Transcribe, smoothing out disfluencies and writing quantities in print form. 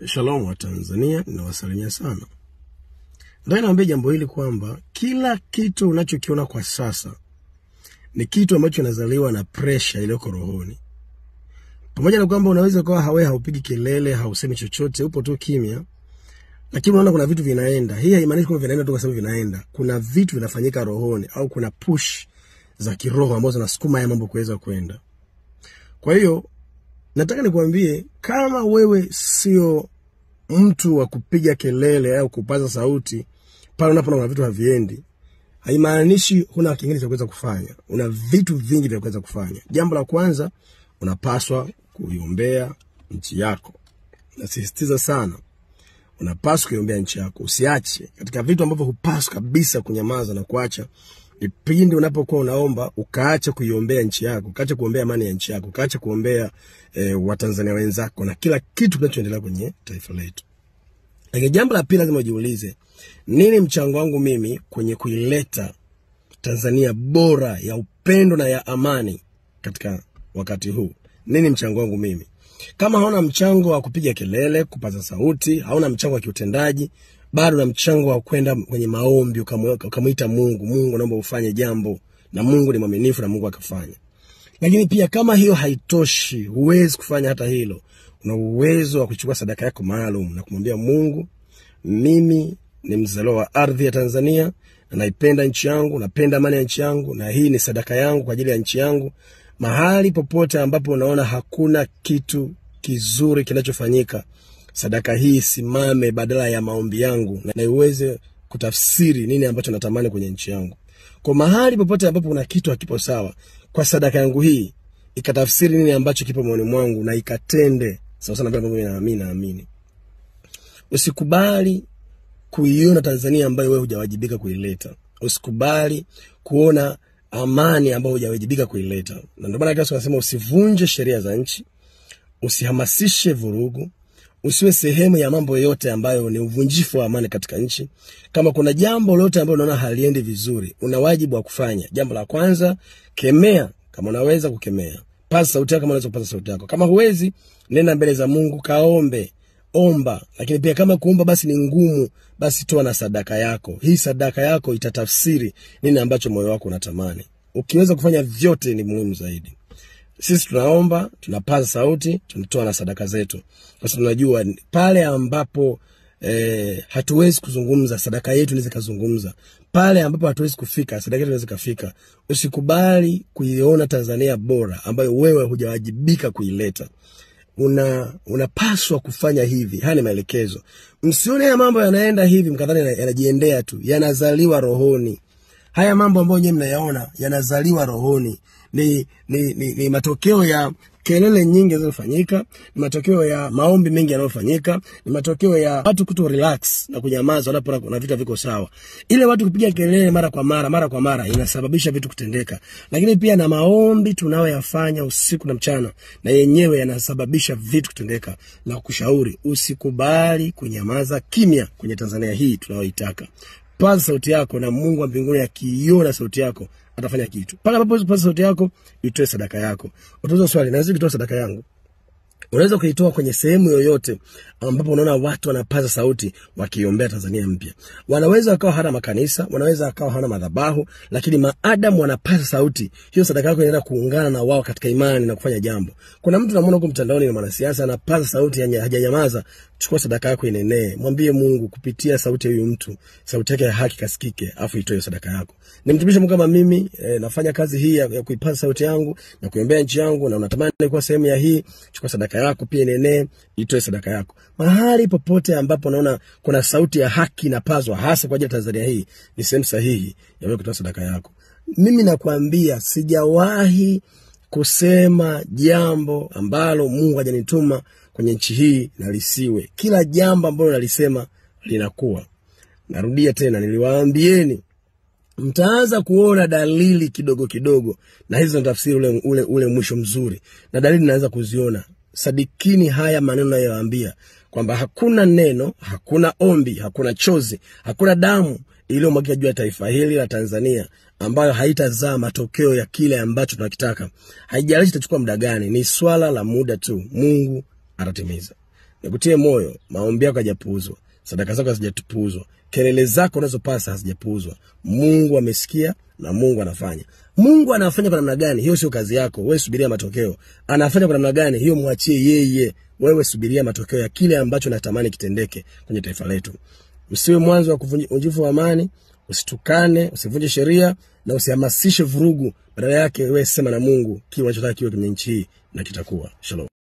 Shalom wa Tanzania, ninawasalimia sana. Nataka niwaambie jambo hili kwamba kila kitu unachokiona kwa sasa ni kitu ambacho kinazaliwa na pressure iliyoko rohoni. Pamoja na kwamba unaweza kuwa haupigi kelele, hausemi chochote, upo tu kimya, lakini unaona kuna vitu vinaenda. Hii haimaanishi kwamba vinaenda tu kwa sababu vinaenda. Kuna vitu vinafanyika rohoni au kuna push za kiroho ambazo zinasukuma haya mambo kuweza kwenda. Kwa hiyo nataka nikwambie, kama wewe sio mtu wa kupiga kelele au kupaza sauti pale unapoona vitu haviendi, haimaanishi huna kingine cha kuweza kufanya. Una vitu vingi vya kuweza kufanya. Jambo la kwanza, unapaswa kuiombea nchi yako. Nasisitiza sana, unapaswa kuiombea nchi yako. Usiache katika vitu ambavyo hupaswi kabisa kunyamaza na kuacha. Ipindi unapokuwa unaomba, ukaacha kuiombea nchi yako, ukaacha kuombea amani ya nchi yako, ukaacha kuombea Watanzania wenzako na kila kitu kinachoendelea kwenye taifa letu. Lakini jambo la pili, lazima ujiulize, nini mchango wangu mimi kwenye kuileta Tanzania bora ya upendo na ya amani katika wakati huu? Nini mchango wangu mimi? Kama hauna mchango wa kupiga kelele, kupaza sauti, hauna mchango wa kiutendaji, bado na mchango wa kwenda kwenye maombi, ukamuita Mungu, Mungu naomba ufanye jambo, na Mungu ni mwaminifu na Mungu akafanya. Lakini pia kama hiyo haitoshi, huwezi kufanya hata hilo, una uwezo wa kuchukua sadaka yako maalum na kumwambia Mungu, mimi ni mzaliwa wa ardhi ya Tanzania na naipenda nchi yangu, napenda amani ya nchi yangu, na hii ni sadaka yangu kwa ajili ya nchi yangu. Mahali popote ambapo unaona hakuna kitu kizuri kinachofanyika, sadaka hii simame badala ya maombi yangu na iweze kutafsiri nini ambacho natamani kwenye nchi yangu. Kwa mahali popote ambapo una kitu hakipo sawa, kwa sadaka yangu hii ikatafsiri nini ambacho kipo moyoni mwangu na ikatende sawa sana vile mimi naamini. Usikubali kuiona Tanzania ambayo wewe hujawajibika kuileta. Usikubali kuona amani ambayo hujawajibika kuileta. Na ndio maana Yesu anasema usivunje sheria za nchi, usihamasishe vurugu, usiwe sehemu ya mambo yote ambayo ni uvunjifu wa amani katika nchi. Kama kuna jambo lolote ambalo unaona haliendi vizuri, una wajibu wa kufanya. Jambo la kwanza, kemea kama unaweza kukemea. Paza sauti yako kama unaweza kupaza sauti yako. Kama huwezi, nenda mbele za Mungu, kaombe, omba. Lakini pia kama kuomba basi ni ngumu, basi toa na sadaka yako. Hii sadaka yako itatafsiri nini ambacho moyo wako unatamani. Ukiweza kufanya vyote ni muhimu zaidi. Sisi tunaomba, tunapaza sauti, tunatoa na sadaka zetu. Kwa sababu tunajua pale ambapo hatuwezi kuzungumza, sadaka yetu inaweza kuzungumza. Pale ambapo hatuwezi kufika, sadaka yetu inaweza kufika. Usikubali kuiona Tanzania bora ambayo wewe hujawajibika kuileta. Unapaswa kufanya hivi. Haya ni maelekezo. Msione ya mambo yanaenda hivi mkadhani yanajiendea tu. Yanazaliwa rohoni. Haya mambo ambayo nyewe mnayaona yanazaliwa rohoni. Ni matokeo ya kelele nyingi zinazofanyika, ni matokeo ya maombi mengi yanayofanyika, ni matokeo ya watu kuto relax na kunyamaza wanapoona na vitu viko sawa. Ile watu kupiga kelele mara kwa mara inasababisha vitu kutendeka. Lakini pia na maombi tunayoyafanya usiku na mchana, na yenyewe yanasababisha vitu kutendeka. Na kushauri, usikubali kunyamaza kimya kwenye Tanzania hii tunayoitaka. Paza sauti yako, na Mungu wa mbinguni akiiona sauti yako atafanya kitu. Paka hapo paza sauti yako, itoe sadaka yako. Utauliza swali, naweza kutoa sadaka yangu? Unaweza kuitoa kwenye sehemu yoyote ambapo unaona watu wanapaza sauti wakiombea Tanzania mpya. Wanaweza wakawa hana makanisa, wanaweza wakawa hana madhabahu, lakini maadamu wanapaza sauti, hiyo sadaka yako inaenda kuungana na wao katika imani na kufanya jambo. Kuna mtu namuona huko mtandaoni na mwanasiasa anapaza sauti hajanyamaza, chukua sadaka yako inenee. Mwambie Mungu kupitia sauti ya huyu mtu, sauti yake ya haki kasikike, afu itoe sadaka yako. Ni mtumishi Mungu kama mimi, nafanya kazi hii ya kuipaza sauti yangu na kuiombea nchi yangu, na unatamani kuwa sehemu ya hii, chukua sadaka yako pia inenee, itoe sadaka yako. Mahali popote ambapo unaona kuna sauti ya haki inapazwa hasa kwa ajili ya Tanzania hii, ni sehemu sahihi ya wewe kutoa sadaka yako. Mimi nakwambia, sijawahi kusema jambo ambalo Mungu hajanituma kwenye nchi hii na lisiwe. Kila jambo ambalo nalisema linakuwa. Narudia tena, niliwaambieni mtaanza kuona dalili kidogo kidogo, na hizo tafsiri ule mwisho mzuri, na dalili naanza kuziona. Sadikini haya maneno nayowaambia kwamba hakuna neno, hakuna ombi, hakuna chozi, hakuna damu iliyomwagika juu ya taifa hili la Tanzania ambayo haitazaa matokeo ya kile ambacho tunakitaka. Haijalishi itachukua muda gani, ni swala la muda tu. Mungu atatimiza. Nikutie moyo, maombi yako hayajapuuzwa, sadaka zako hazijapuuzwa, kelele zako unazopasa hazijapuuzwa. Mungu amesikia na Mungu anafanya. Mungu anafanya kwa namna gani? Hiyo sio kazi yako. Wewe subiria matokeo. Anafanya kwa namna gani? Hiyo muachie yeye. Wewe subiria matokeo ya kile ambacho natamani kitendeke kwenye taifa letu. Usiwe mwanzo wa kuvunjifu wa amani, usitukane, usivunje sheria na usihamasishe vurugu. Badala yake wewe sema na Mungu kile unachotaka kiwe kwenye nchi hii na kitakuwa. Shalom.